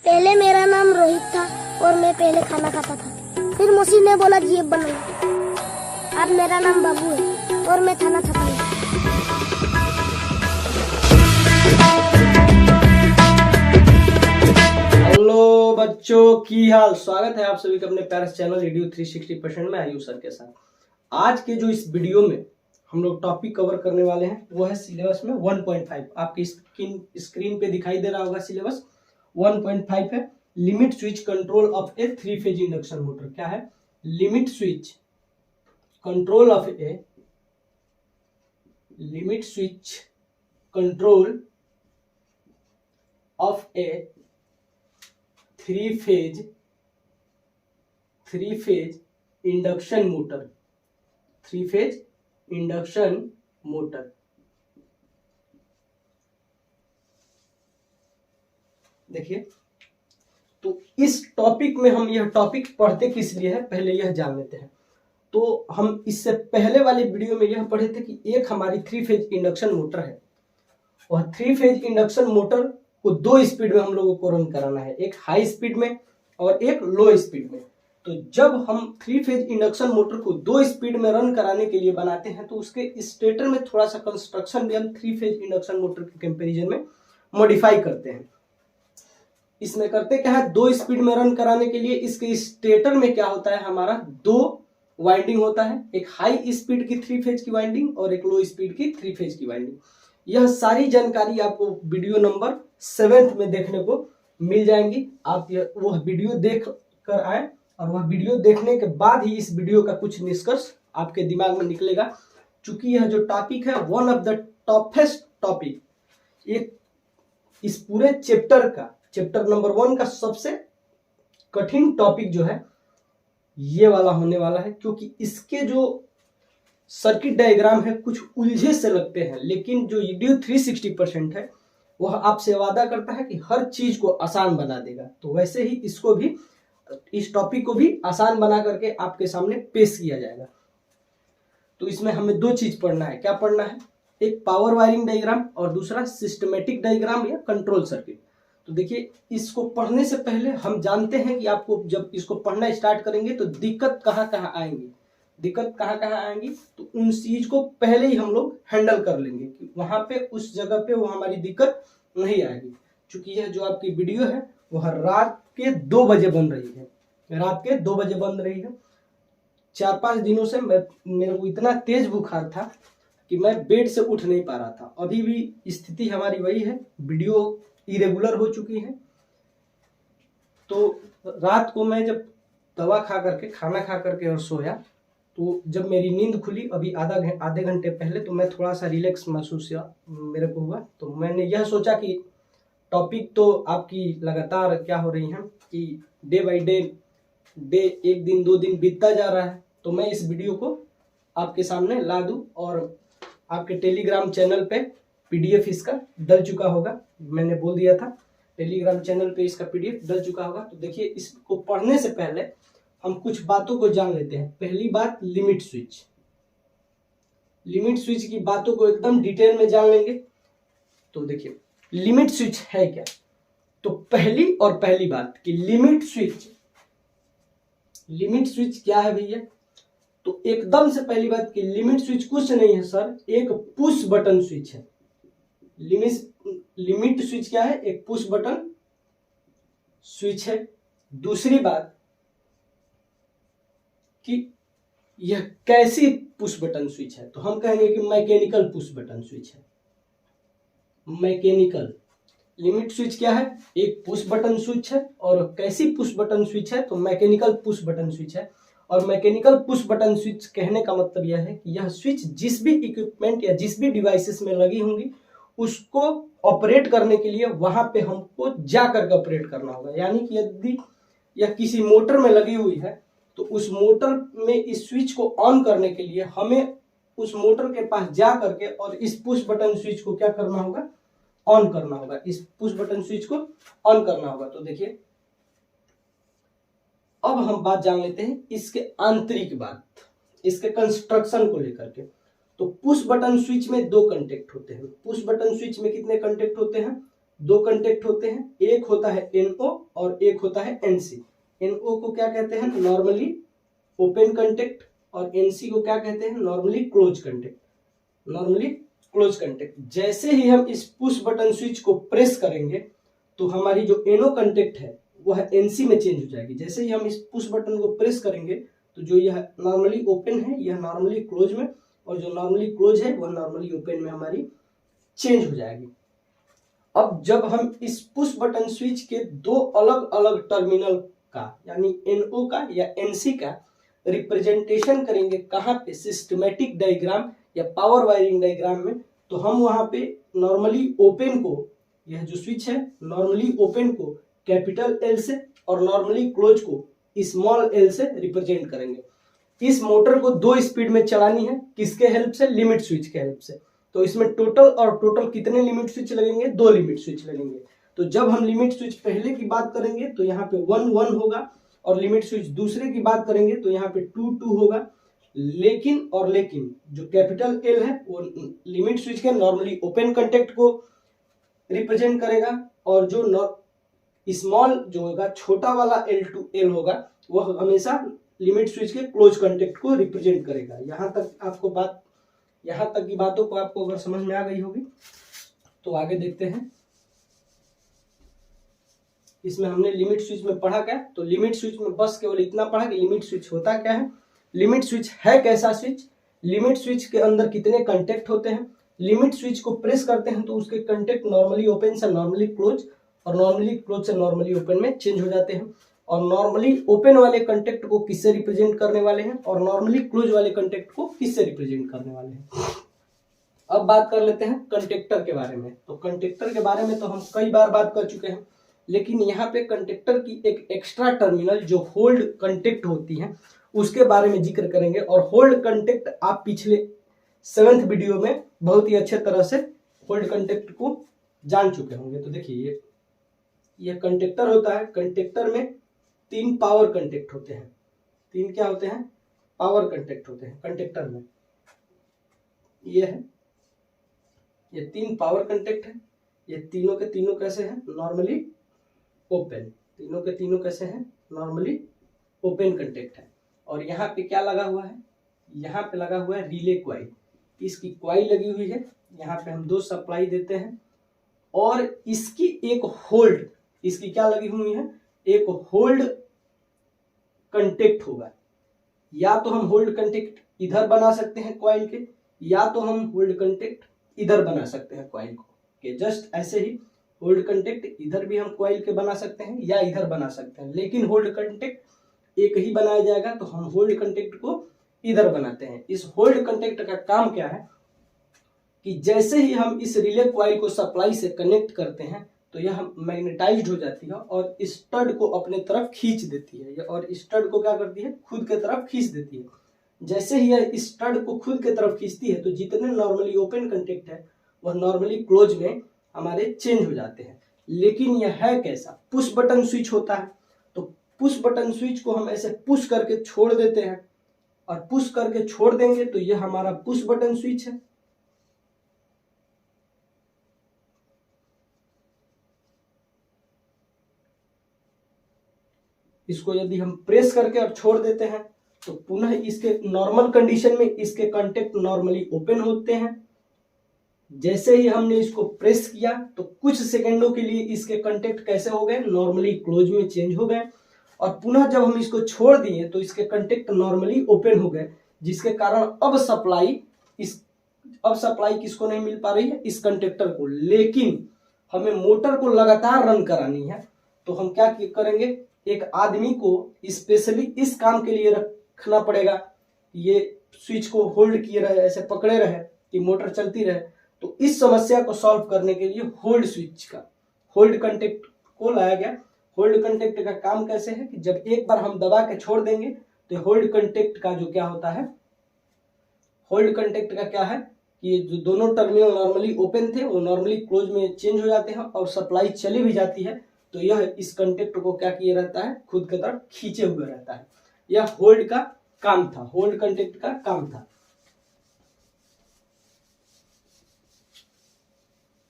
पहले मेरा नाम रोहित था और मैं पहले खाना खाता था। फिर मौसी ने बोला जीप बनो। अब मेरा नाम बाबू है और मैं खाना खाता हूँ। हेलो बच्चों, की हाल। स्वागत है आप सभी का अपने प्यारे चैनल रेडियो 360% में आयुष सर के साथ। आज के जो इस वीडियो में हम लोग टॉपिक कवर करने वाले हैं वो है सिलेबस में 1.5। आपकी स्क्रीन पे दिखाई दे रहा होगा सिलेबस 1.5 है। Limit switch control of A 3 phase induction motor. क्या है? Limit switch control of A three phase induction motor. देखिए, तो इस टॉपिक में हम यह टॉपिक पढ़ते किस लिए है पहले यह जान लेते हैं। तो हम इससे पहले वाले वीडियो में यह पढ़े थे कि एक हमारी 3 फेज इंडक्शन मोटर है और 3 फेज इंडक्शन मोटर को 2 स्पीड में हम लोगों को रन कराना है, एक हाई स्पीड में और एक लो स्पीड में। तो जब हम 3 फेज इंडक्शन मोटर को 2 स्पीड में रन कराने के लिए बनाते हैं तो उसके स्टेटर में थोड़ा सा कंस्ट्रक्शन भी हम 3 फेज इंडक्शन मोटर के कंपैरिजन में मॉडिफाई करते हैं। इसमें करते क्या है, 2 स्पीड में रन कराने के लिए इसके स्टेटर में क्या होता है, हमारा 2 वाइंडिंग होता है, एक हाई स्पीड की 3 फेज की वाइंडिंग और एक लो स्पीड की 3 फेज की वाइंडिंग। यह सारी जानकारी आपको वीडियो नंबर 7 में देखने को मिल जाएंगी। आप वह वीडियो देख कर आए और वह वीडियो देखने के बाद ही इस वीडियो का कुछ निष्कर्ष आपके दिमाग में निकलेगा। चूंकि यह जो टॉपिक है one of the toughest topic, एक इस पूरे चैप्टर नंबर 1 का सबसे कठिन टॉपिक जो है ये वाला होने वाला है, क्योंकि इसके जो सर्किट डायग्राम है कुछ उलझे से लगते हैं, लेकिन जो रेडियो 360% है वह आपसे वादा करता है कि हर चीज को आसान बना देगा। तो वैसे ही इसको भी, इस टॉपिक को भी आसान बना करके आपके सामने पेश किया जाएगा। तो इसमें हमें 2 चीज पढ़ना है। क्या पढ़ना है? एक पावर वायरिंग डायग्राम और दूसरा सिस्टमेटिक डायग्राम या कंट्रोल सर्किट। तो देखिए, इसको पढ़ने से पहले हम जानते हैं कि आपको जब इसको पढ़ना स्टार्ट करेंगे तो दिक्कत कहाँ कहाँ आएंगी, तो उन चीज को पहले ही हम लोग हैंडल कर लेंगे कि वहां पे उस जगह पे वो हमारी दिक्कत नहीं आएगी। क्योंकि यह जो आपकी वीडियो है वह रात के 2 बजे बन रही है। 4-5 दिनों से मेरे को इतना तेज बुखार था कि मैं बेड से उठ नहीं पा रहा था। अभी भी स्थिति हमारी वही है, वीडियो इरेगुलर हो चुकी है। तो रात को मैं जब दवा खा करके, खाना खा करके और सोया, तो जब मेरी नींद खुली अभी आधे घंटे पहले, तो मैं थोड़ा सा रिलैक्स महसूस मेरे को हुआ। तो मैंने यह सोचा कि टॉपिक तो आपकी लगातार क्या हो रही है कि डे बाय डे 1 दिन 2 दिन बीतता जा रहा है, तो मैं इस वीडियो को आपके सामने ला दूं। और आपके टेलीग्राम चैनल पे PDF इसका डल चुका होगा, मैंने बोल दिया था, टेलीग्राम चैनल पे इसका PDF डल चुका होगा। तो देखिए, इसको पढ़ने से पहले हम कुछ बातों को जान लेते हैं। पहली बात, लिमिट स्विच की बातों को एकदम डिटेल में जान लेंगे। तो देखिए, लिमिट स्विच है क्या? तो पहली बात कि लिमिट स्विच क्या है भैया? तो एकदम से पहली बात कि लिमिट स्विच कुछ नहीं है सर, एक पुश बटन स्विच है। लिमिट स्विच क्या है? एक पुश बटन स्विच है। दूसरी बात कि यह कैसी पुश बटन स्विच है? तो हम कहेंगे कि मैकेनिकल पुश बटन स्विच है। मैकेनिकल लिमिट स्विच क्या है? एक पुश बटन स्विच है। और कैसी पुश बटन स्विच है? तो मैकेनिकल पुश बटन स्विच है। और मैकेनिकल पुश बटन स्विच कहने का मतलब यह है कि यह स्विच जिस भी इक्विपमेंट या जिस भी डिवाइसेस में लगी होंगी उसको ऑपरेट करने के लिए वहां पे हमको जाकर के ऑपरेट करना होगा। यानी कि यदि यह किसी मोटर में लगी हुई है तो उस मोटर में इस स्विच को ऑन करने के लिए हमें उस मोटर के पास जा करके और इस पुश बटन स्विच को क्या करना होगा? ऑन करना होगा। इस पुश बटन स्विच को ऑन करना होगा। तो देखिए, अब हम बात जान लेते हैं इसके आंतरिक बात, इसके कंस्ट्रक्शन को लेकर के। तो पुश बटन स्विच में 2 कंटेक्ट होते हैं। पुश बटन स्विच में कितने कंटेक्ट होते हैं? दो कंटेक्ट होते हैं, एक होता है NO और एक होता है NC। NO को क्या कहते हैं, नॉर्मली ओपन कंटेक्ट, और NC को क्या कहते हैं, normally close contact. Normally close contact. जैसे ही हम इस पुश बटन स्विच को प्रेस करेंगे तो हमारी जो NO कंटेक्ट है वह NC में चेंज हो जाएगी। जैसे ही हम इस पुश बटन को प्रेस करेंगे तो जो यह नॉर्मली ओपन है यह नॉर्मली क्लोज में, और जो नॉर्मली क्लोज है वह नॉर्मली ओपन में हमारी चेंज हो जाएगी। अब जब हम इस पुश बटन स्विच के दो अलग अलग टर्मिनल का यानी NO का या NC का रिप्रेजेंटेशन करेंगे कहाँ पे, सिस्टमेटिक डायग्राम या पावर वायरिंग डायग्राम में, तो हम वहां पे नॉर्मली ओपन को, यह जो स्विच है नॉर्मली ओपन को कैपिटल L से और नॉर्मली क्लोज को स्मॉल l से रिप्रेजेंट करेंगे। इस मोटर को दो स्पीड में चलानी है, किसके हेल्प से, लिमिट स्विच के हेल्प से। तो इसमें टोटल कितने लिमिट स्विच लगेंगे, दो लिमिट स्विच लगेंगे। तो जब हम लिमिट स्विच पहले की बात करेंगे तो यहाँ पे 1 1 होगा, और लिमिट स्विच दूसरे की बात करेंगे तो यहाँ पे 2 2 होगा। लेकिन जो कैपिटल L है वो लिमिट स्विच के नॉर्मली ओपन कंटेक्ट को रिप्रेजेंट करेगा, और जो स्मॉल जो होगा, छोटा वाला L होगा, वह हमेशा लिमिट स्विच के क्लोज कंटेक्ट को रिप्रेजेंट करेगा। यहाँ तक की बातों को आपको अगर समझ में आ गई होगी तो आगे देखते हैं। इसमें हमने लिमिट स्विच में पढ़ा क्या, तो लिमिट स्विच में बस केवल इतना पढ़ा कि लिमिट स्विच होता क्या है, लिमिट स्विच है कैसा स्विच, लिमिट स्विच के अंदर कितने कंटेक्ट होते हैं, लिमिट स्विच को प्रेस करते हैं तो उसके कंटेक्ट नॉर्मली ओपन से नॉर्मली क्लोज और नॉर्मली क्लोज से नॉर्मली ओपन में चेंज हो जाते हैं, और नॉर्मली ओपन वाले कंटेक्ट को किससे रिप्रेजेंट करने वाले हैं और नॉर्मली क्लोज वाले कंटेक्ट को किससे रिप्रेजेंट करने वाले हैं। अब बात कर लेते हैं कंटेक्टर के बारे में। तो कंटेक्टर के बारे में तो हम कई बार बात कर चुके हैं, लेकिन यहाँ पे कंटेक्टर की एक एक्स्ट्रा टर्मिनल जो होल्ड कंटेक्ट होती है उसके बारे में जिक्र करेंगे। और होल्ड कंटेक्ट आप पिछले 7th वीडियो में बहुत ही अच्छे तरह से होल्ड कंटेक्ट को जान चुके होंगे। तो देखिए ये कंटेक्टर होता है, कंटेक्टर में 3 पावर कंटेक्ट होते हैं। 3 क्या होते हैं, पावर कंटेक्ट होते हैं कंटेक्टर में। ये 3 पावर कंटेक्ट है। ये तीनों के तीनों कैसे हैं, नॉर्मली ओपन। तीनों के तीनों कैसे हैं, नॉर्मली ओपन कंटेक्ट है। और यहाँ पे क्या लगा हुआ है, यहाँ पे लगा हुआ है रिले क्वाइल। इसकी क्वाइल लगी हुई है, यहाँ पे हम 2 सप्लाई देते हैं, और इसकी एक होल्ड, इसकी क्या लगी हुई है, एक होल्ड कंटेक्ट होगा। या तो हम होल्ड कंटेक्ट इधर बना सकते हैं क्वाइल के, या तो हम होल्ड कंटेक्ट इधर बना सकते हैं क्वाइल को, कि जस्ट ऐसे ही होल्ड कंटेक्ट इधर भी हम क्वाइल के बना सकते हैं या इधर बना सकते हैं, लेकिन होल्ड कंटेक्ट एक ही बनाया जाएगा तो हम होल्ड कंटेक्ट को इधर बनाते हैं। इस होल्ड कंटेक्ट का काम क्या है कि जैसे ही हम इस रिले क्वाइल को सप्लाई से कनेक्ट करते हैं तो यह मैग्नेटाइज्ड हो जाती है और स्टड को अपने तरफ खींच देती है, और स्टड को क्या करती है, खुद के तरफ खींच देती है। जैसे ही यह स्टड को खुद के तरफ खींचती है तो जितने नॉर्मली ओपन कंटेक्ट है वह नॉर्मली क्लोज में हमारे चेंज हो जाते हैं। लेकिन यह है कैसा, पुश बटन स्विच होता है। तो पुश बटन स्विच को हम ऐसे पुश करके छोड़ देते हैं, और पुश करके छोड़ देंगे तो यह हमारा पुश बटन स्विच है। इसको यदि हम प्रेस करके अब छोड़ देते हैं तो पुनः इसके नॉर्मल कंडीशन में इसके कंटेक्ट नॉर्मली ओपन होते हैं। जैसे ही हमने इसको प्रेस किया तो कुछ सेकंडों के लिए इसके कंटेक्ट कैसे हो गए, नॉर्मली क्लोज में चेंज हो गए, और पुनः जब हम इसको छोड़ दिए तो इसके कंटेक्ट नॉर्मली ओपन हो गए, जिसके कारण अब सप्लाई किसको नहीं मिल पा रही है, इस कंटेक्टर को। लेकिन हमें मोटर को लगातार रन करानी है तो हम क्या करेंगे, एक आदमी को स्पेशली इस काम के लिए रखना पड़ेगा, ये स्विच को होल्ड किए रहे, ऐसे पकड़े रहे कि मोटर चलती रहे। तो इस समस्या को सॉल्व करने के लिए होल्ड कंटेक्ट को लाया गया। होल्ड कंटेक्ट का काम कैसे है कि जब एक बार हम दबा के छोड़ देंगे तो होल्ड कंटेक्ट का जो क्या होता है, होल्ड कंटेक्ट का क्या है कि ये जो दोनों टर्मिनल नॉर्मली ओपन थे वो नॉर्मली क्लोज में चेंज हो जाते हैं, और सप्लाई चली भी जाती है तो यह इस कंटेक्ट को क्या किए रहता है, खुद की तरफ खींचे हुए रहता है। यह होल्ड का काम था, होल्ड कंटेक्ट का काम था।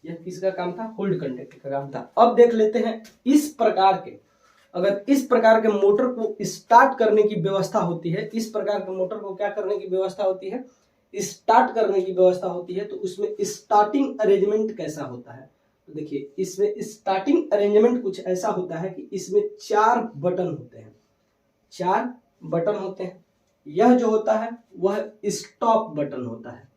यह किसका काम था, होल्ड कंडक्टर का काम था। अब देख लेते हैं इस प्रकार के, अगर इस प्रकार के मोटर को स्टार्ट करने की व्यवस्था होती है, इस प्रकार के मोटर को क्या करने की व्यवस्था होती है, स्टार्ट करने की व्यवस्था होती है, तो उसमें स्टार्टिंग अरेंजमेंट कैसा होता है। तो देखिए इसमें स्टार्टिंग अरेंजमेंट कुछ ऐसा होता है कि इसमें 4 बटन होते हैं, 4 बटन होते हैं। यह जो होता है वह स्टॉप बटन होता है,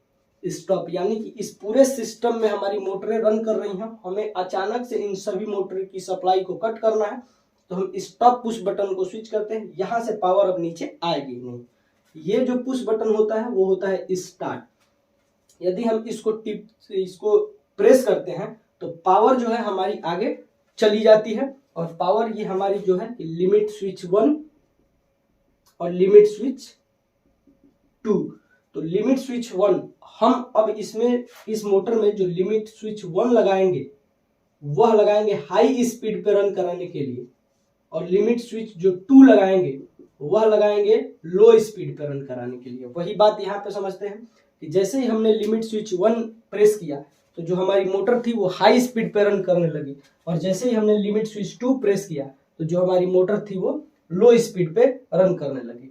स्टॉप यानी कि इस पूरे सिस्टम में हमारी मोटरें रन कर रही हैं, हमें अचानक से इन सभी मोटर की सप्लाई को कट करना है, तो हम स्टॉप पुश बटन को स्विच करते हैं, यहां से पावर अब नीचे आएगी नहीं। ये जो पुश बटन होता है वो होता है स्टार्ट। यदि हम इसको प्रेस करते हैं तो पावर जो है हमारी आगे चली जाती है, और पावर ये हमारी जो है लिमिट स्विच 1 और लिमिट स्विच 2। तो लिमिट स्विच 1 हम अब इसमें इस मोटर में जो लिमिट स्विच 1 लगाएंगे वह लगाएंगे हाई स्पीड पे रन कराने के लिए, और लिमिट स्विच जो 2 लगाएंगे वह लगाएंगे लो स्पीड पे रन कराने के लिए। वही बात यहाँ पे समझते हैं कि जैसे ही हमने लिमिट स्विच 1 प्रेस किया तो जो हमारी मोटर थी वो हाई स्पीड पे रन करने लगी, और जैसे ही हमने लिमिट स्विच 2 प्रेस किया तो जो हमारी मोटर थी वो लो स्पीड पे रन करने लगी।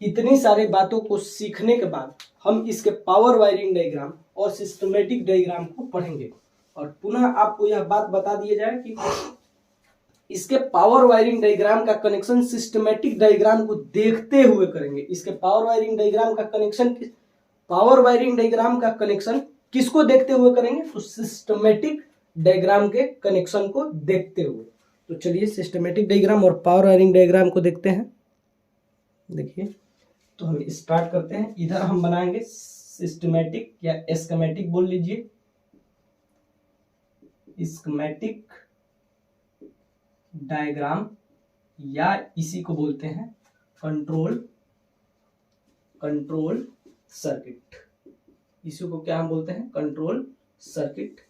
इतनी सारी बातों को सीखने के बाद हम इसके पावर वायरिंग डायग्राम और सिस्टमेटिक डायग्राम को पढ़ेंगे, और पुनः आपको यह बात बता दिया जाए कि इसके पावर वायरिंग डायग्राम का कनेक्शन सिस्टमेटिक डायग्राम को देखते हुए करेंगे। इसके पावर वायरिंग डायग्राम का कनेक्शन किसको देखते हुए करेंगे, तो सिस्टमेटिक डायग्राम के कनेक्शन को देखते हुए। तो चलिए सिस्टमेटिक डायग्राम और पावर वायरिंग डायग्राम को देखते हैं। देखिए तो हम स्टार्ट करते हैं। इधर हम बनाएंगे सिस्टमेटिक या स्कीमेटिक बोल लीजिए, स्कीमेटिक डायग्राम, या इसी को बोलते हैं कंट्रोल सर्किट। इसी को क्या हम बोलते हैं, कंट्रोल सर्किट।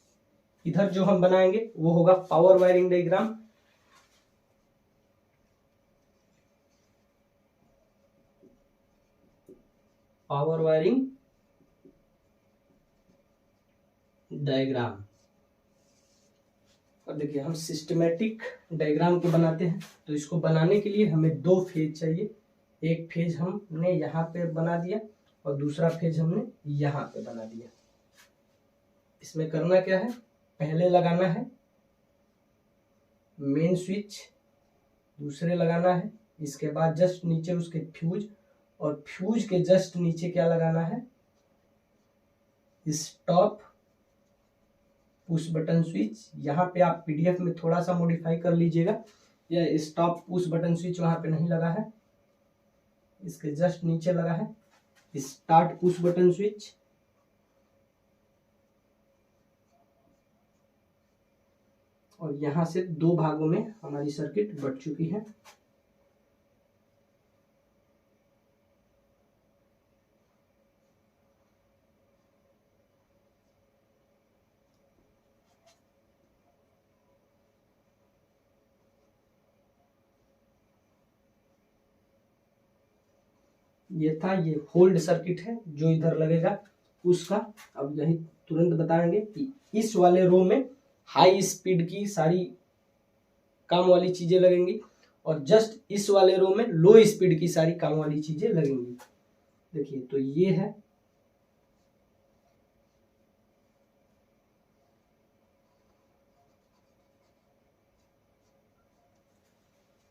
इधर जो हम बनाएंगे वो होगा power wiring diagram. Power wiring diagram. अब देखिए हम सिस्टमेटिक डायग्राम को बनाते हैं, तो इसको बनाने के लिए हमें 2 फेज चाहिए। एक फेज हमने यहाँ पे बना दिया और दूसरा फेज हमने यहाँ पे बना दिया। इसमें करना क्या है, पहले लगाना है मेन स्विच, दूसरे लगाना है, इसके बाद जस्ट नीचे उसके फ्यूज, और फ्यूज के जस्ट नीचे क्या लगाना है, स्टॉप पुश बटन स्विच। यहाँ पे आप पीडीएफ में थोड़ा सा मॉडिफाई कर लीजिएगा, यह स्टॉप पुश बटन स्विच वहां पे नहीं लगा है, इसके जस्ट नीचे लगा है स्टार्ट पुश बटन स्विच। और यहां से 2 भागों में हमारी सर्किट बट चुकी है। ये था, ये होल्ड सर्किट है जो इधर लगेगा उसका। अब यही तुरंत बताएंगे कि इस वाले रो में हाई स्पीड की सारी काम वाली चीजें लगेंगी, और जस्ट इस वाले रो में लो स्पीड की सारी काम वाली चीजें लगेंगी। देखिए तो ये है,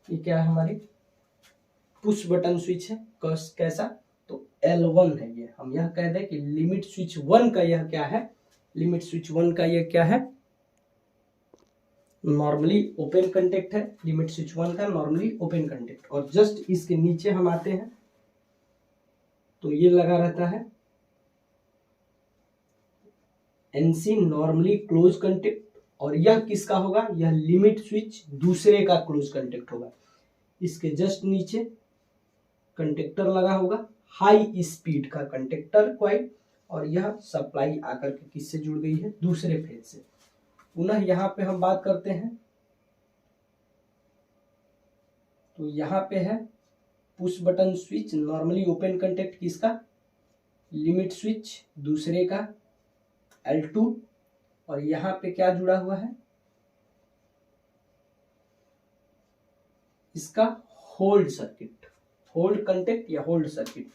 ये क्या है, हमारी पुश बटन स्विच है। कैसा, तो L1 है ये। हम यह कह दें कि लिमिट स्विच 1 का यह क्या है, लिमिट स्विच 1 का यह क्या है, नॉर्मली ओपन कंटेक्ट है। लिमिट स्विच 1 का नॉर्मली ओपन कंटेक्ट, और जस्ट इसके नीचे हम आते हैं तो ये लगा रहता है NC नॉर्मली क्लोज कंटेक्ट, और यह किसका होगा, यह लिमिट स्विच दूसरे का क्लोज कंटेक्ट होगा। इसके जस्ट नीचे कंटेक्टर लगा होगा, हाई स्पीड का कंटेक्टर क्वाइल, और यह सप्लाई आकर के किससे जुड़ गई है, दूसरे फेज से। पुनः यहाँ पे हम बात करते हैं, तो यहाँ पे है push button switch normally open contact किसका, लिमिट स्विच दूसरे का L2, और यहाँ पे क्या जुड़ा हुआ है, इसका होल्ड सर्किट, होल्ड कंटेक्ट या होल्ड सर्किट।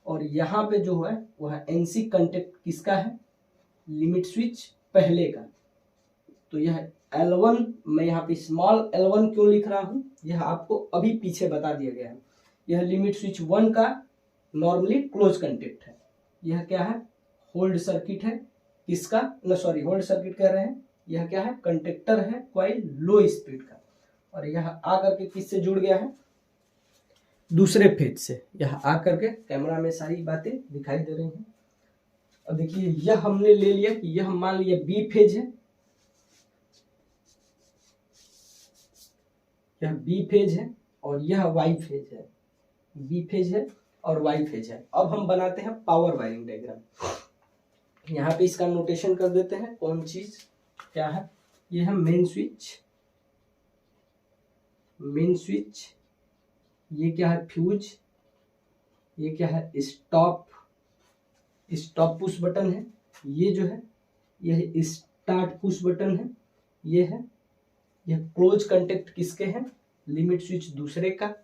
और यहाँ पे जो है वह एनसी कंटेक्ट किसका है, लिमिट स्विच पहले का। तो यह L1, मैं यहाँ पे स्मॉल L1 क्यों लिख रहा हूँ, यह आपको अभी पीछे बता दिया गया है। यह लिमिट स्विच 1 का नॉर्मली क्लोज कंटेक्ट है। यह क्या है, होल्ड सर्किट है, किसका, न सॉरी होल्ड सर्किट कह रहे हैं, यह क्या है, कंडक्टर है कॉइल लो स्पीड का। और यह आकर के किससे जुड़ गया है, दूसरे फेज से। यह आकर के कैमरा में सारी बातें दिखाई दे रही हैं। अब देखिए यह हमने ले लिया कि यह मान लिया बी फेज है, यह बी फेज है और यह वाई फेज है, बी फेज है और वाई फेज है। अब हम बनाते हैं पावर वायरिंग डायग्राम। यहाँ पे इसका नोटेशन कर देते हैं, कौन चीज क्या है, ये है मेन स्विच, मेन स्विच, ये क्या है फ्यूज, ये क्या है स्टॉप, स्टॉप पुश बटन है, ये जो है यह स्टार्ट पुश बटन है, ये है, यह क्लोज कंटेक्ट किसके हैं, लिमिट स्विच दूसरे का,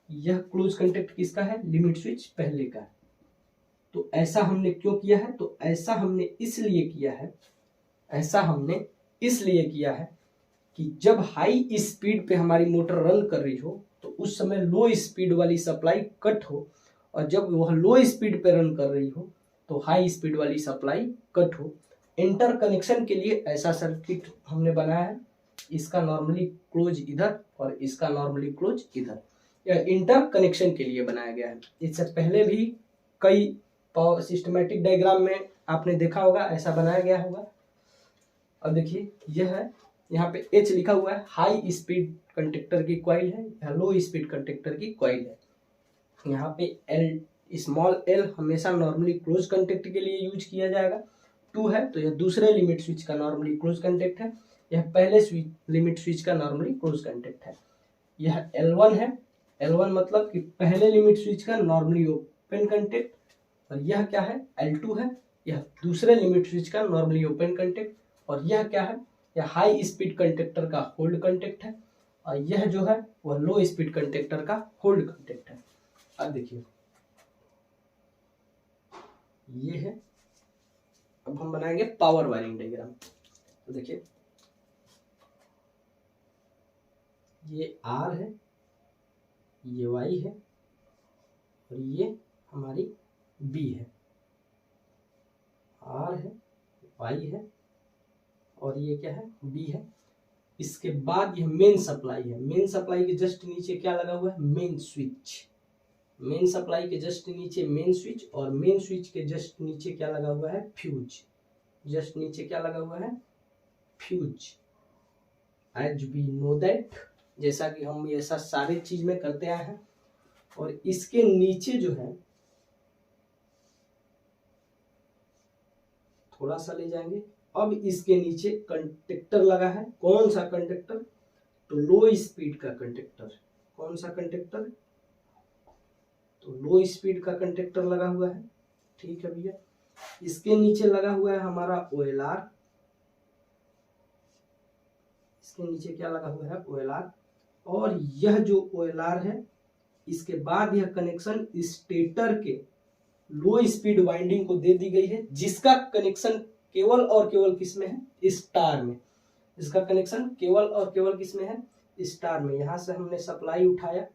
यह क्लोज कंटेक्ट किसका है, लिमिट स्विच पहले का। तो ऐसा हमने क्यों किया है, तो ऐसा हमने इसलिए किया है, ऐसा हमने इसलिए किया है कि जब हाई स्पीड पे हमारी मोटर रन कर रही हो तो उस समय लो स्पीड वाली सप्लाई कट हो, और जब वह लो स्पीड पे रन कर रही हो तो हाई स्पीड वाली सप्लाई कट हो। इंटर कनेक्शन के लिए ऐसा सर्किट हमने बनाया है, इसका नॉर्मली क्लोज इधर और इसका नॉर्मली क्लोज इधर, यह इंटर कनेक्शन के लिए बनाया गया है। इससे पहले भी कई पावर सिस्टमैटिक डायग्राम में आपने देखा होगा, ऐसा बनाया गया होगा। अब देखिए यह है, यहाँ पे H लिखा हुआ है, हाई स्पीड कंडक्टर की कॉइल है, यह लो स्पीड कंडक्टर की कॉइल है। यहाँ पे L, स्मॉल l हमेशा नॉर्मली क्लोज कंटेक्ट के लिए यूज किया जाएगा। 2 है तो यह दूसरे लिमिट स्विच का नॉर्मली क्लोज कंटेक्ट है, यह पहले लिमिट स्विच का नॉर्मली क्लोज कंटेक्ट है। यह L1 है, L1 मतलब कि पहले लिमिट स्विच का नॉर्मली ओपन कंटेक्ट, और यह क्या है, L2 है, यह दूसरे लिमिट स्विच का नॉर्मली ओपन कंटेक्ट, और यह क्या है, यह हाई स्पीड कंटेक्टर का होल्ड कंटेक्ट है, और यह जो है वह लो स्पीड कंटेक्टर का होल्ड कंटेक्ट है। अब देखिए ये है, अब हम बनाएंगे पावर वायरिंग डायग्राम। तो देखिए ये R है, ये Y है और ये हमारी B है, R है, Y है और ये क्या है, B है। इसके बाद यह मेन सप्लाई है, मेन सप्लाई के जस्ट नीचे क्या लगा हुआ है, मेन स्विच, मेन सप्लाई के जस्ट नीचे मेन स्विच, और मेन स्विच के जस्ट नीचे क्या लगा हुआ है, फ्यूज, जस्ट नीचे क्या लगा हुआ है, fuse. As we know that, जैसा कि हम ऐसा सारे चीज में करते आए हैं। और इसके नीचे जो है थोड़ा सा ले जाएंगे, अब इसके नीचे कंडक्टर लगा है, कौन सा कंडक्टर, तो लो स्पीड का कंडक्टर, कौन सा कंडक्टर, तो लो स्पीड का कंडक्टर लगा हुआ है, ठीक है भैया। इसके नीचे लगा हुआ है हमारा OLR, इसके नीचे क्या लगा हुआ है, OLR, और यह जो OLR है इसके बाद यह कनेक्शन स्टेटर के लो स्पीड वाइंडिंग को दे दी गई है, जिसका कनेक्शन केवल और केवल किस में है, स्टार में, इसका कनेक्शन केवल और केवल किस में है, स्टार में। यहां से हमने सप्लाई उठाया,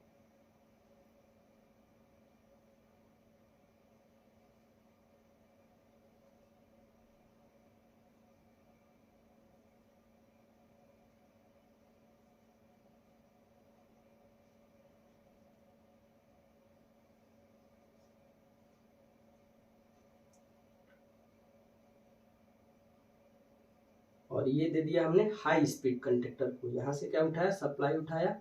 और ये दे दिया हमने हाई स्पीड कंडक्टर को, यहाँ से क्या उठाया, सप्लाई उठाया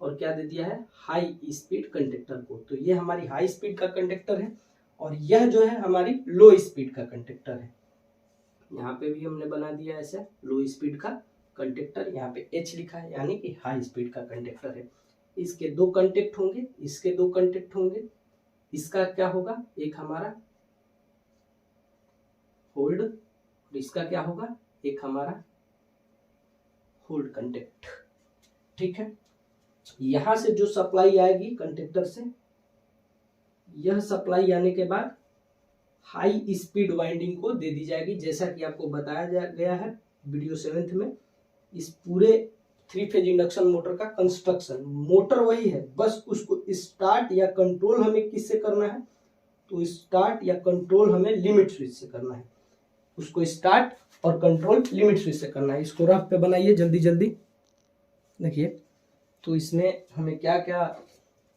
और क्या दे दिया है, हाई स्पीड कंडक्टर को। तो ये हमारी हाई स्पीड का कंडक्टर है और यह जो है हमारी लो स्पीड का कंडक्टर है। यहाँ पे भी हमने बना दिया ऐसे लो स्पीड का कंडक्टर, यहाँ पे H लिखा है यानी कि हाई स्पीड का कंडक्टर है। इसके 2 कंटेक्ट होंगे, इसके 2 कंटेक्ट होंगे, इसका क्या होगा, एक हमारा होल्ड और इसका क्या होगा, एक हमारा होल्ड कंटेक्ट। ठीक है, यहां से जो सप्लाई आएगी कंडक्टर से, यह सप्लाई आने के बाद हाई स्पीड वाइंडिंग को दे दी जाएगी, जैसा कि आपको बताया गया है वीडियो 7 में। इस पूरे 3 फेज इंडक्शन मोटर का कंस्ट्रक्शन, मोटर वही है, बस उसको स्टार्ट या कंट्रोल हमें किससे करना है, तो स्टार्ट या कंट्रोल हमें लिमिट स्विच से करना है। उसको स्टार्ट और कंट्रोल लिमिट स्विच से करना है। इसको रफ पे बनाइए जल्दी जल्दी। देखिए, तो इसमें हमें क्या क्या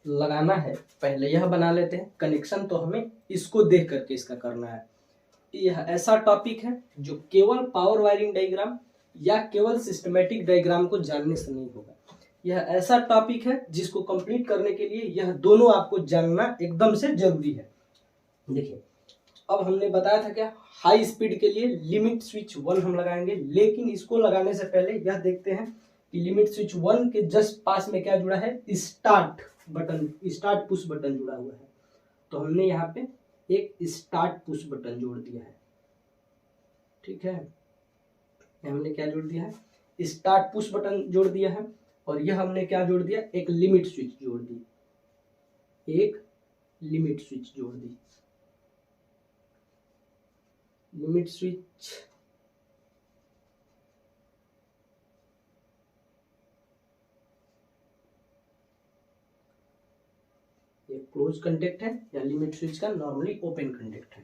लगाना है, पहले यह बना लेते हैं। कनेक्शन तो हमें इसको देख करके इसका करना है। यह ऐसा टॉपिक है जो केवल पावर वायरिंग डायग्राम या केवल सिस्टमेटिक डायग्राम को जानने से नहीं होगा। यह ऐसा टॉपिक है जिसको कंप्लीट करने के लिए यह दोनों आपको जानना एकदम से जरूरी है। देखिए, अब हमने बताया था क्या, हाई स्पीड के लिए लिमिट स्विच 1 हम लगाएंगे, लेकिन इसको लगाने से पहले यह देखते हैं कि लिमिट स्विच 1 के जस्ट पास में क्या जुड़ा है, start button, start push button जुड़ा हुआ है। तो हमने यहाँ पे एक स्टार्ट पुश बटन जोड़ दिया है। ठीक है, हमने क्या जोड़ दिया है, स्टार्ट पुश बटन जोड़ दिया है। और यह हमने क्या जोड़ दिया, एक लिमिट स्विच जोड़ दी, एक लिमिट स्विच जोड़ दी। लिमिट स्विच ये क्लोज कंटेक्ट है या लिमिट स्विच का नॉर्मली ओपन कंटेक्ट है।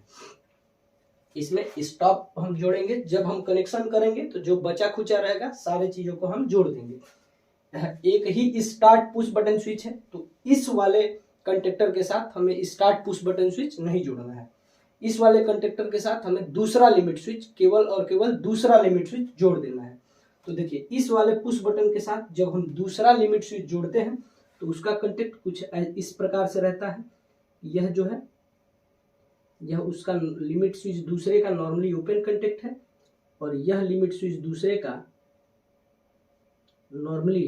इसमें स्टॉप हम जोड़ेंगे, जब हम कनेक्शन करेंगे तो जो बचा खुचा रहेगा सारे चीजों को हम जोड़ देंगे। एक ही स्टार्ट पुश बटन स्विच है, तो इस वाले कंटेक्टर के साथ हमें स्टार्ट पुश बटन स्विच नहीं जोड़ना है। इस वाले कंटेक्टर के साथ हमें दूसरा लिमिट स्विच, केवल और केवल दूसरा लिमिट स्विच जोड़ देना है। तो देखिए, इस वाले पुश बटन के साथ जब हम दूसरा लिमिट स्विच जोड़ते हैं तो उसका कंटेक्ट कुछ इस प्रकार से रहता है। यह जो है, यह उसका लिमिट स्विच दूसरे का नॉर्मली ओपन कंटेक्ट है, और यह लिमिट स्विच दूसरे का नॉर्मली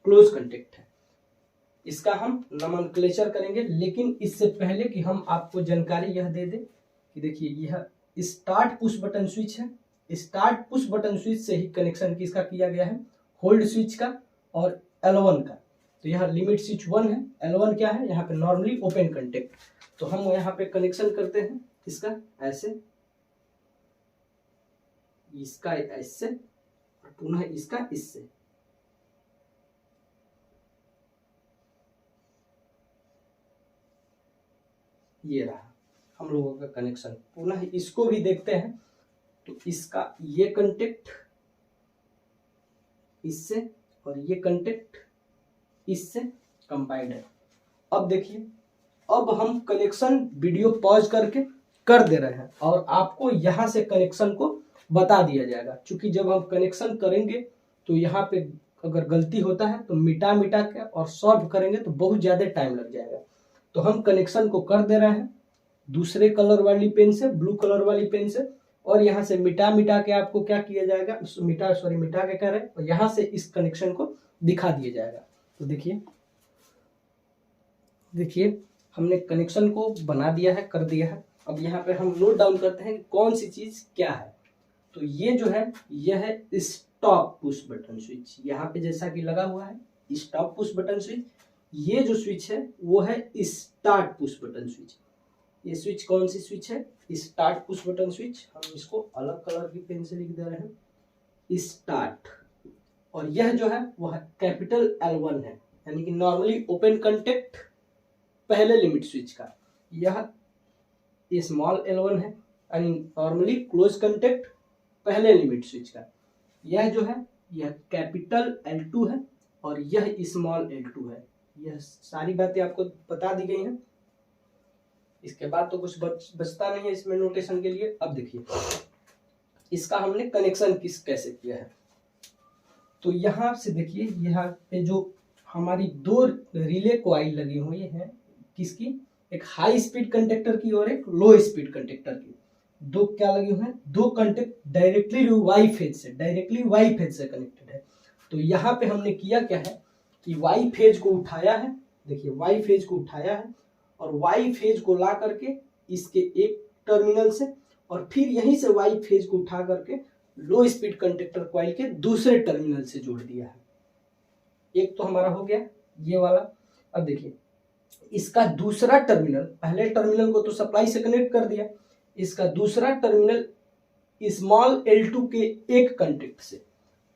क्लोज कंटेक्ट है। इसका हम नोमेनक्लेचर करेंगे, लेकिन इससे पहले कि हम आपको जानकारी यह दे दें कि देखिए, यह स्टार्ट पुश बटन स्विच है। स्टार्ट पुश बटन स्विच से ही कनेक्शन किसका किया गया है, होल्ड स्विच का और L1 का। तो यह लिमिट स्विच 1 है, L1 क्या है, यहाँ पे नॉर्मली ओपन कंटेक्ट। तो हम यहाँ पे कनेक्शन करते हैं इसका ऐसे, इसका ऐसे, और पुनः इसका इससे। ये रहा हम लोगों का कनेक्शन। पुनः इसको भी देखते हैं, तो इसका ये कंटेक्ट इससे और ये कंटेक्ट इससे कंबाइंड है। अब देखिए, अब हम कनेक्शन वीडियो पॉज करके कर दे रहे हैं और आपको यहां से कनेक्शन को बता दिया जाएगा। क्योंकि जब हम कनेक्शन करेंगे तो यहाँ पे अगर गलती होता है तो मिटा के और सॉल्व करेंगे तो बहुत ज्यादा टाइम लग जाएगा। तो हम कनेक्शन को कर दे रहे हैं दूसरे कलर वाली पेन से, ब्लू कलर वाली पेन से, और यहाँ से मिटा के आपको क्या किया जाएगा, मिटा के कह रहे हैं, और यहाँ से इस कनेक्शन को दिखा दिया जाएगा। तो देखिए हमने कनेक्शन को बना दिया है, कर दिया है। अब यहाँ पे हम नोट डाउन करते हैं कौन सी चीज क्या है। तो ये जो है, यह है स्टॉप पुश बटन स्विच। यहाँ पे जैसा कि लगा हुआ है स्टॉप पुश बटन स्विच। ये जो स्विच है वो है स्टार्ट पुश बटन स्विच। ये स्विच कौन सी स्विच है, स्टार्ट पुश बटन स्विच। हम इसको अलग कलर की पेन से लिख दे रहे हैं, स्टार्ट। और यह जो है वह कैपिटल L1 है, यानी कि नॉर्मली ओपन कंटेक्ट पहले लिमिट स्विच का। यह स्मॉल L1 है, यानी नॉर्मली क्लोज कंटेक्ट पहले लिमिट स्विच का। यह जो है यह कैपिटल L2 है और यह स्मॉल L2 है। यह सारी बातें आपको बता दी गई हैं। इसके बाद तो कुछ बचता नहीं है इसमें नोटेशन के लिए। अब देखिए इसका हमने कनेक्शन कैसे किया है। तो यहाँ से देखिए, यहाँ पे जो हमारी 2 रिले कॉइल लगी हुई है, किसकी, एक हाई स्पीड कंडक्टर की और एक लो स्पीड कंडक्टर की। 2 क्या लगे हुए हैं, 2 कंडक्ट डायरेक्टली वाई फेज से कनेक्टेड है। तो यहाँ पे हमने किया क्या है कि वाई फेज को उठाया है, देखिए वाई फेज को उठाया है और वाई फेज को ला करके इसके एक टर्मिनल से, और फिर यहीं से वाई फेज को उठा करके लो स्पीड कंडक्टर कॉइल के दूसरे टर्मिनल से जोड़ दिया है। एक तो हमारा हो गया ये वाला। अब देखिए इसका दूसरा टर्मिनल, पहले टर्मिनल को तो सप्लाई से कनेक्ट कर दिया, इसका दूसरा टर्मिनल स्मॉल L2 के एक कंटेक्ट से,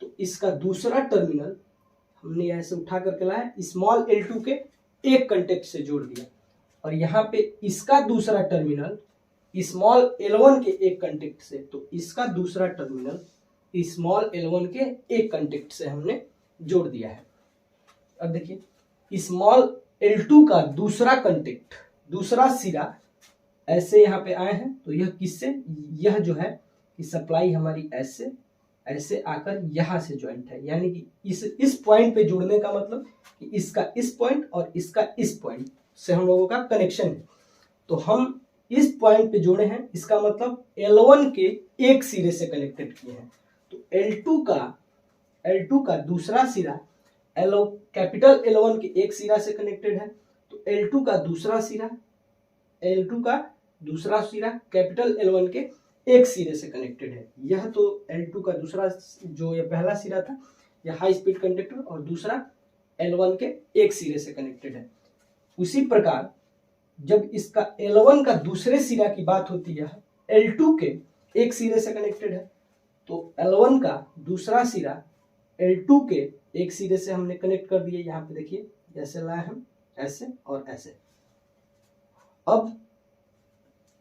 तो इसका दूसरा टर्मिनल हमने ऐसे उठा करके लाया, स्मॉल L2 के एक कंटेक्ट से जोड़ दिया, और यहाँ पे इसका दूसरा टर्मिनल स्मॉल L1 के एक कंटेक्ट से, तो इसका दूसरा टर्मिनल स्मॉल L1 के एक कंटेक्ट से हमने जोड़ दिया है। अब देखिए स्मॉल L2 का दूसरा कंटेक्ट, दूसरा सिरा ऐसे यहाँ पे आए हैं, तो यह किससे, यह जो है कि सप्लाई हमारी ऐसे ऐसे आकर यहाँ से ज्वाइंट है, यानी कि इस पॉइंट पे जोड़ने का मतलब कि इसका इस पॉइंट और इसका इस पॉइंट से हम लोगों का कनेक्शन है। तो हम इस पॉइंट पे जोड़े हैं, इसका मतलब L1 के एक सिरे से कनेक्टेड किए हैं। तो L2 का दूसरा सिरा कैपिटल L1 के एक सिरा से कनेक्टेड है, तो L2 का दूसरा सिरा कैपिटल L1 के एक सिरे से कनेक्टेड है। यह तो L2 का दूसरा, जो ये पहला सिरा था यह हाई स्पीड कंडक्टर, और दूसरा L1 के एक सिरे से कनेक्टेड है। उसी प्रकार जब इसका L1 का दूसरे सिरा की बात होती है, L2 के एक सिरे से कनेक्टेड है, तो L1 का दूसरा सिरा L2 के एक सिरे से हमने कनेक्ट कर दिए। यहाँ पे देखिए जैसे लाए हम ऐसे और ऐसे। अब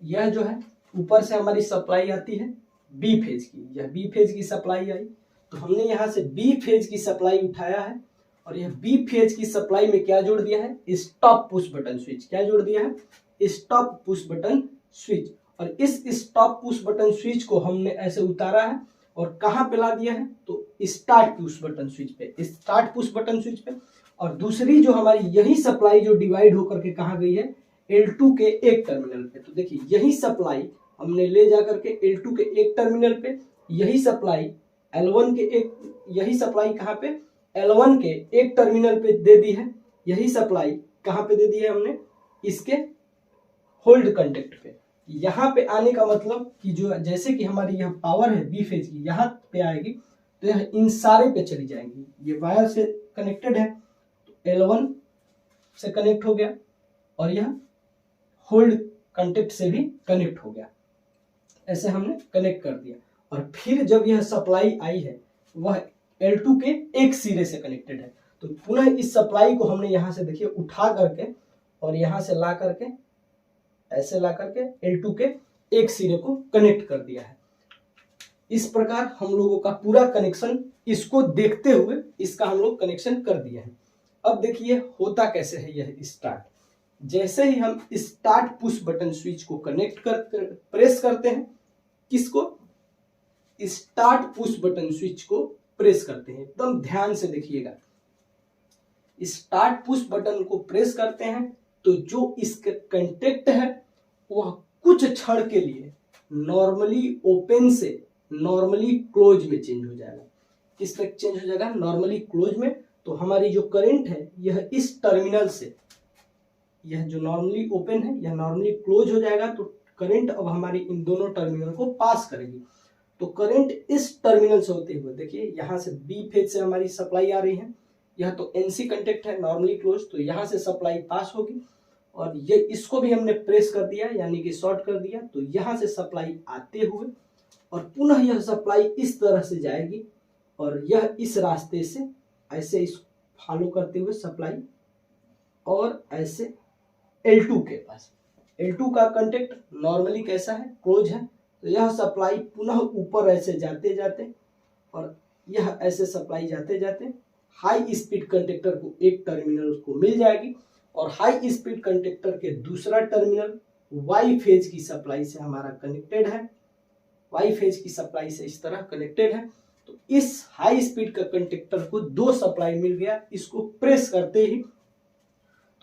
यह जो है ऊपर से हमारी सप्लाई आती है बी फेज की, यह बी फेज की सप्लाई आई, तो हमने यहाँ से बी फेज की सप्लाई उठाया है, और यह बी फेज की सप्लाई में क्या जोड़ दिया है, स्टॉप पुश बटन स्विच। क्या जोड़ दिया है, स्टॉप पुश बटन स्विच। और इस स्टॉप पुश बटन स्विच को हमने ऐसे उतारा है और कहाँ पे ला दिया है, तो स्टार्ट पुश बटन स्विच पे, स्टार्ट पुश बटन स्विच पे। और दूसरी जो हमारी यही सप्लाई जो डिवाइड होकर के कहाँ गई है, L2 के एक टर्मिनल पे। तो देखिए यही सप्लाई हमने ले जाकर के L2 के एक टर्मिनल पे, यही सप्लाई L1 के एक, यही सप्लाई कहाँ पे, L1 के एक टर्मिनल पे दे दी है, यही सप्लाई कहाँ पे दे दी है हमने, इसके होल्ड कंटेक्ट पे। यहाँ पे आने का मतलब कि जो जैसे कि हमारी यह पावर है बी फेज की, यहाँ पे आएगी तो यह इन सारे पे चली जाएंगी। ये वायर से कनेक्टेड है, तो L1 से कनेक्ट हो गया, और यह होल्ड कंटेक्ट से भी कनेक्ट हो गया। ऐसे हमने कनेक्ट कर दिया, और फिर जब यह सप्लाई आई है वह L2 के एक सिरे से कनेक्टेड है, तो पुनः इस सप्लाई को हमने यहाँ से देखिए उठा करके और यहाँ से ला करके ऐसे ला करके L2 के एक सिरे को कनेक्ट कर दिया है। इस प्रकार हम लोगों का पूरा कनेक्शन, इसको देखते हुए इसका हम लोग कनेक्शन कर दिए हैं। अब देखिए होता कैसे है यह स्टार्ट। जैसे ही हम स्टार्ट पुश बटन स्विच को कनेक्ट कर प्रेस करते हैं, किसको, स्टार्ट पुश बटन स्विच को प्रेस करते हैं। एकदम ध्यान से देखिएगा, स्टार्ट पुश बटन को प्रेस करते हैं तो जो इसका कंटेक्ट है वह कुछ क्षण के लिए नॉर्मली ओपन से नॉर्मली क्लोज में चेंज हो जाएगा। किस पे चेंज हो जाएगा, नॉर्मली क्लोज में। तो हमारी जो करंट है यह इस टर्मिनल से, यह जो नॉर्मली ओपन है यह नॉर्मली क्लोज हो जाएगा, तो करंट अब हमारी इन दोनों टर्मिनल को पास करेगी। तो करंट इस टर्मिनल से होते हुए देखिए यहाँ से बी फेज से हमारी सप्लाई आ रही है, यह तो एनसी कंटेक्ट है नॉर्मली क्लोज, तो यहाँ से सप्लाई पास होगी, और ये इसको भी हमने प्रेस कर दिया यानी कि शॉर्ट कर दिया, तो यहाँ से सप्लाई आते हुए और पुनः यह सप्लाई इस तरह से जाएगी, और यह इस रास्ते से ऐसे इस फॉलो करते हुए सप्लाई और ऐसे L2 के पास। L2 का कंटेक्ट नॉर्मली कैसा है, क्लोज है, तो यह सप्लाई पुनः ऊपर ऐसे जाते जाते और यह ऐसे सप्लाई जाते जाते हाई स्पीड कंडक्टर को एक टर्मिनल को मिल जाएगी, और हाई स्पीड कंडक्टर के दूसरा टर्मिनल वाई फेज की सप्लाई से हमारा कनेक्टेड है, वाई फेज की सप्लाई से इस तरह कनेक्टेड है। तो इस हाई स्पीड का कंडक्टर को दो सप्लाई मिल गया, इसको प्रेस करते ही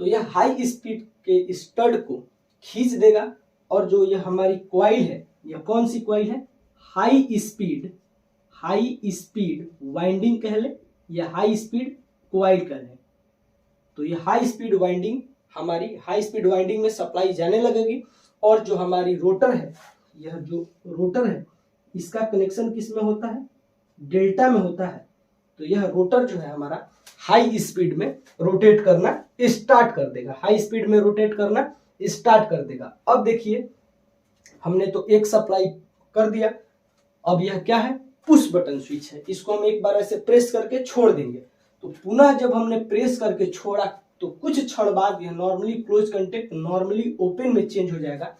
तो यह हाई स्पीड के स्टड को खींच देगा, और जो यह हमारी कॉइल है, यह कौन सी कॉइल है, हाई स्पीड वाइंडिंग कह ले या हाई स्पीड कॉइल कह ले। तो यह हाई स्पीड वाइंडिंग, हमारी हाई स्पीड वाइंडिंग में सप्लाई जाने लगेगी, और जो हमारी रोटर है, यह जो रोटर है इसका कनेक्शन किस में होता है, डेल्टा में होता है। तो यह रोटर जो है हमारा हाई स्पीड में रोटेट करना स्टार्ट कर देगा, हाई स्पीड में रोटेट करना स्टार्ट कर देगा। अब देखिए हमने तो एक सप्लाई कर दिया, अब यह क्या है, पुश बटन स्विच है। इसको हम एक बार ऐसे प्रेस करके छोड़ देंगे। तो पुनः जब हमने प्रेस करके छोड़ा तो कुछ क्षण बाद यह normally close contact normally open में चेंज हो जाएगा।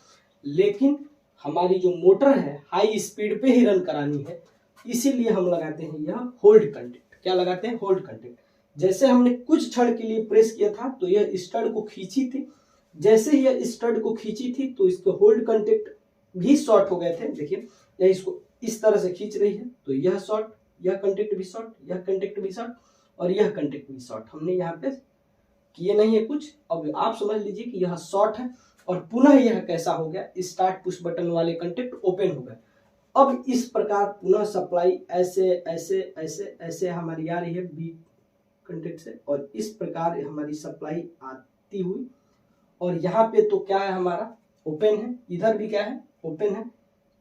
लेकिन हमारी जो मोटर है हाई स्पीड पे ही रन करानी है, इसीलिए हम लगाते हैं यह होल्ड कंटेक्ट। क्या लगाते हैं, होल्ड कंटेक्ट। जैसे हमने कुछ क्षण के लिए प्रेस किया था तो यह स्टड को खींची थी, जैसे ही यह स्टड को खींची थी तो इसके होल्ड कंटेक्ट भी शॉर्ट हो गए थे। देखिए यह इसको इस तरह से खींच रही है तो यह शॉर्ट, यह कंटेक्ट भी शॉर्ट, यह कंटेक्ट भी शॉर्ट और यह कंटेक्ट भी शॉर्ट। हमने यहाँ पे किए नहीं है कुछ। अब आप समझ लीजिए कि यह शॉर्ट है और पुनः यह कैसा हो गया, स्टार्ट पुश बटन वाले कंटेक्ट ओपन हो गए। अब इस प्रकार पुनः सप्लाई ऐसे ऐसे ऐसे ऐसे हमारी आ रही है बी कंटेक्ट से, और इस प्रकार हमारी सप्लाई आती हुई, और यहाँ पे तो क्या है हमारा ओपन है, इधर भी क्या है ओपन है।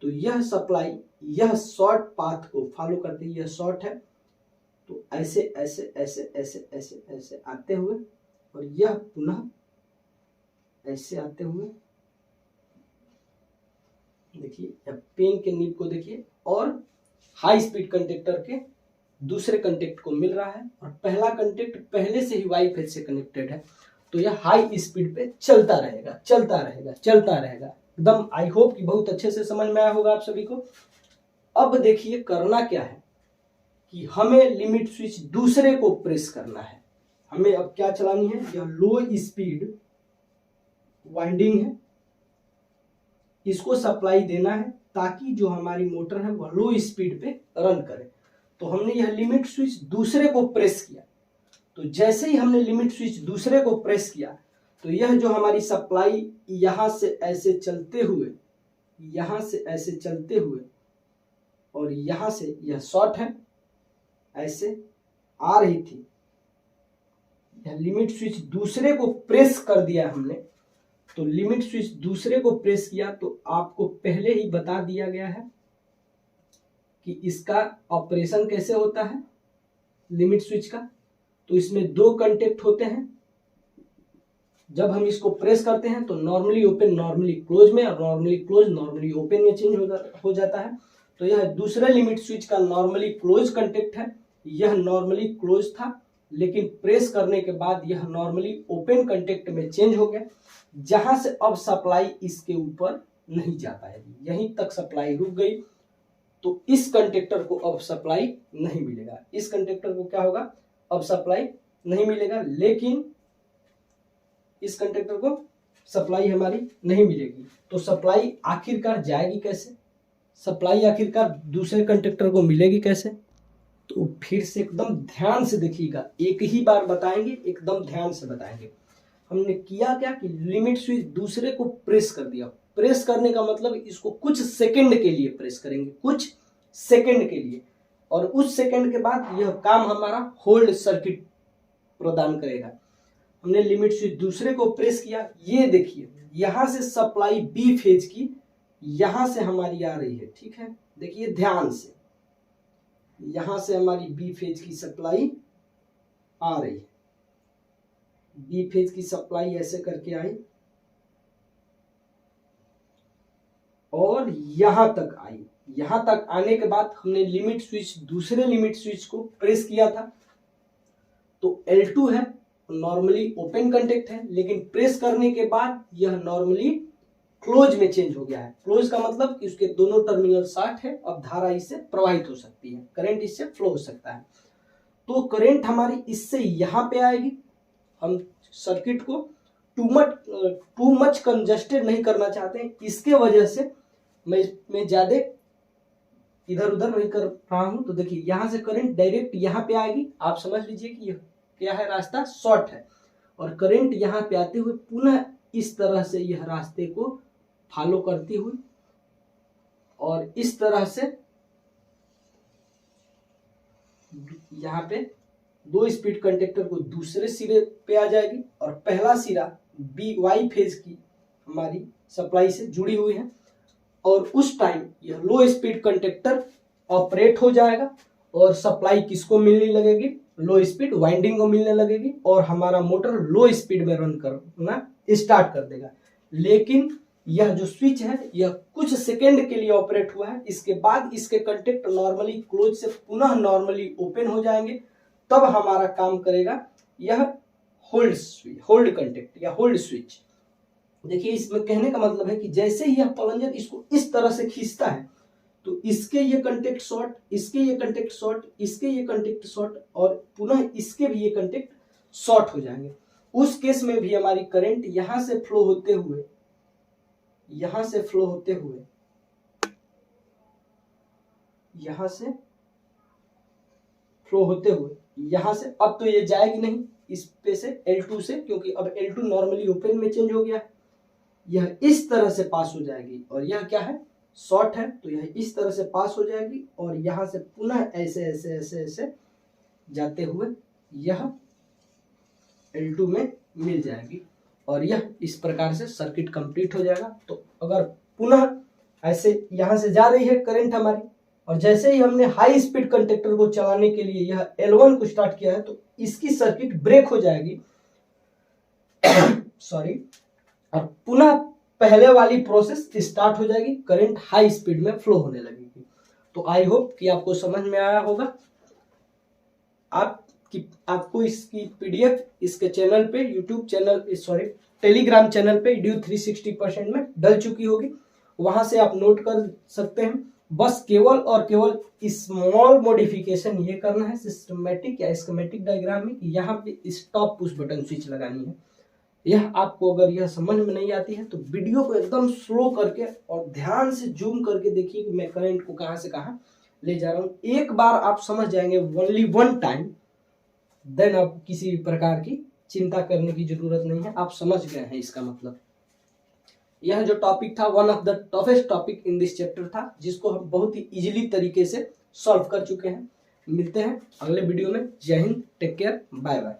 तो यह सप्लाई यह शॉर्ट पाथ को फॉलो करती है, यह शॉर्ट है तो ऐसे ऐसे ऐसे ऐसे ऐसे ऐसे आते हुए, और यह पुनः ऐसे आते हुए, देखिए पेन के निब को देखिए, और हाई स्पीड कंडक्टर के दूसरे कंटेक्ट को मिल रहा है, और पहला कंटेक्ट पहले से ही वाई फेज से कनेक्टेड है। तो यह हाई स्पीड पे चलता रहेगा चलता रहेगा चलता रहेगा। एकदम आई होप कि बहुत अच्छे से समझ में आया होगा आप सभी को। अब देखिए करना क्या है कि हमें लिमिट स्विच दूसरे को प्रेस करना है। हमें अब क्या चलानी है, यह लो स्पीड वाइंडिंग है, इसको सप्लाई देना है ताकि जो हमारी मोटर है वह लो स्पीड पे रन करे। तो हमने यह लिमिट स्विच दूसरे को प्रेस किया, तो जैसे ही हमने लिमिट स्विच दूसरे को प्रेस किया तो यह जो हमारी सप्लाई यहां से ऐसे चलते हुए, यहां से ऐसे चलते हुए, और यहां से यह शॉर्ट है ऐसे आ रही थी। यह लिमिट स्विच दूसरे को प्रेस कर दिया हमने। तो लिमिट स्विच दूसरे को प्रेस किया तो आपको पहले ही बता दिया गया है कि इसका ऑपरेशन कैसे होता है लिमिट स्विच का। तो इसमें दो कंटेक्ट होते हैं, जब हम इसको प्रेस करते हैं तो नॉर्मली ओपन नॉर्मली क्लोज में, और नॉर्मली क्लोज नॉर्मली ओपन में चेंज हो जाता है। तो यह दूसरे लिमिट स्विच का नॉर्मली क्लोज कंटेक्ट है, यह नॉर्मली क्लोज था, लेकिन प्रेस करने के बाद यह नॉर्मली ओपन कंटेक्ट में चेंज हो गया, जहां से अब सप्लाई इसके ऊपर नहीं जा पाएगी, यहीं तक सप्लाई रुक गई। तो इस कंटेक्टर को अब सप्लाई नहीं मिलेगा, इस कंटेक्टर को क्या होगा, अब सप्लाई नहीं मिलेगा। लेकिन इस कंटेक्टर को सप्लाई हमारी नहीं मिलेगी, तो सप्लाई आखिरकार जाएगी कैसे, सप्लाई आखिरकार दूसरे कंटेक्टर को मिलेगी कैसे। तो फिर से एकदम ध्यान से देखिएगा, एक ही बार बताएंगे, एकदम ध्यान से बताएंगे। हमने किया क्या कि लिमिट स्विच दूसरे को प्रेस कर दिया। प्रेस करने का मतलब इसको कुछ सेकंड के लिए प्रेस करेंगे, कुछ सेकंड के लिए, और उस सेकंड के बाद यह काम हमारा होल्ड सर्किट प्रदान करेगा। हमने लिमिट स्विच दूसरे को प्रेस किया, ये देखिए यहां से सप्लाई बी फेज की यहां से हमारी आ रही है, ठीक है, देखिए ध्यान से, यहां से हमारी बी फेज की सप्लाई आ रही है, बी फेज की सप्लाई ऐसे करके आई और यहां तक आई। यहां तक आने के बाद हमने लिमिट स्विच दूसरे लिमिट स्विच को प्रेस किया था, तो L2 है, नॉर्मली ओपन कंटेक्ट है, लेकिन प्रेस करने के बाद यह नॉर्मली क्लोज में चेंज हो गया है। क्लोज का मतलब कि उसके दोनों टर्मिनल शॉर्ट है, अब धारा इससे प्रवाहित हो सकती है, करंट इससे फ्लो हो सकता है। तो करंट हमारी इससे यहां पे आएगी। हम सर्किट को टू मच कंजस्टेड नहीं करना चाहते हैं, इसके वजह से मैं ज्यादा इधर उधर नहीं कर रहा हूं। तो देखिए यहां से करंट डायरेक्ट यहां पे आएगी, आप समझ लीजिए कि यह क्या है, रास्ता शॉर्ट है, और करंट यहां पे आते हुए पुनः इस तरह से यह रास्ते को फॉलो करती हुई और इस तरह से यहां पे दो स्पीड कंडक्टर को दूसरे सिरे पे आ जाएगी, और पहला सिरा बी वाई फेज की हमारी सप्लाई से जुड़ी हुई है, और उस टाइम यह लो स्पीड कंडक्टर ऑपरेट हो जाएगा और सप्लाई किसको मिलने लगेगी, लो स्पीड वाइंडिंग को मिलने लगेगी और हमारा मोटर लो स्पीड में रन करना स्टार्ट कर देगा। लेकिन यह जो स्विच है यह कुछ सेकंड के लिए ऑपरेट हुआ है, इसके बाद इसके कंटेक्ट नॉर्मली क्लोज से पुनः नॉर्मली ओपन हो जाएंगे, तब हमारा काम करेगा यह होल्ड कंटेक्ट या होल्ड स्विच। देखिए इसमें कहने का मतलब है कि जैसे ही यह प्लंजर इसको इस तरह से खींचता है तो इसके ये कंटेक्ट शॉर्ट, इसके ये कंटेक्ट शॉर्ट, इसके ये कंटेक्ट शॉर्ट और पुनः इसके भी ये कंटेक्ट शॉर्ट हो जाएंगे। उस केस में भी हमारी करंट यहां से फ्लो होते हुए यहां से फ्लो होते हुए यहां से फ्लो होते हुए यहां से, अब तो ये जाएगी नहीं इस पे से L2 से, क्योंकि अब L2 नॉर्मली ओपन में चेंज हो गया है, यह इस तरह से पास हो जाएगी और यह क्या है, शॉर्ट है, तो यह इस तरह से पास हो जाएगी और यहां से पुनः ऐसे ऐसे ऐसे ऐसे जाते हुए यह L2 में मिल जाएगी और यह इस प्रकार से सर्किट कंप्लीट हो जाएगा। तो अगर पुनः ऐसे यहां से जा रही है करंट हमारी और जैसे ही हमने हाई स्पीड कंडक्टर को चलाने के लिए यह L1 को स्टार्ट किया है तो इसकी सर्किट ब्रेक हो जाएगी सॉरी, और पुनः पहले वाली प्रोसेस स्टार्ट हो जाएगी, करंट हाई स्पीड में फ्लो होने लगेगी। तो आई होप कि आपको समझ में आया होगा। आपको इसकी पीडीएफ इसके चैनल पे, YouTube channel sorry Telegram channel पे ड्यू 360% में डल चुकी होगी, वहां से आप नोट कर सकते हैं। बस केवल और केवल स्मॉल मॉडिफिकेशन ये करना है सिस्टमेटिक या स्कीमेटिक डायग्राम में कि यहाँ पे स्टॉप पुश बटन स्विच लगानी है। यह आपको अगर यह समझ में नहीं आती है तो वीडियो को एकदम स्लो करके और ध्यान से जूम करके देखिए कि मैं करंट को कहां से कहां ले जा रहा हूं। एक बार आप समझ जाएंगे ओनली वन टाइम, देन आप किसी भी प्रकार की चिंता करने की जरूरत नहीं है, आप समझ गए हैं इसका मतलब। यह जो टॉपिक था one of the toughest topic in this chapter था, जिसको हम बहुत ही इजीली तरीके से सॉल्व कर चुके हैं। मिलते हैं अगले वीडियो में। जय हिंद, टेक केयर, बाय बाय।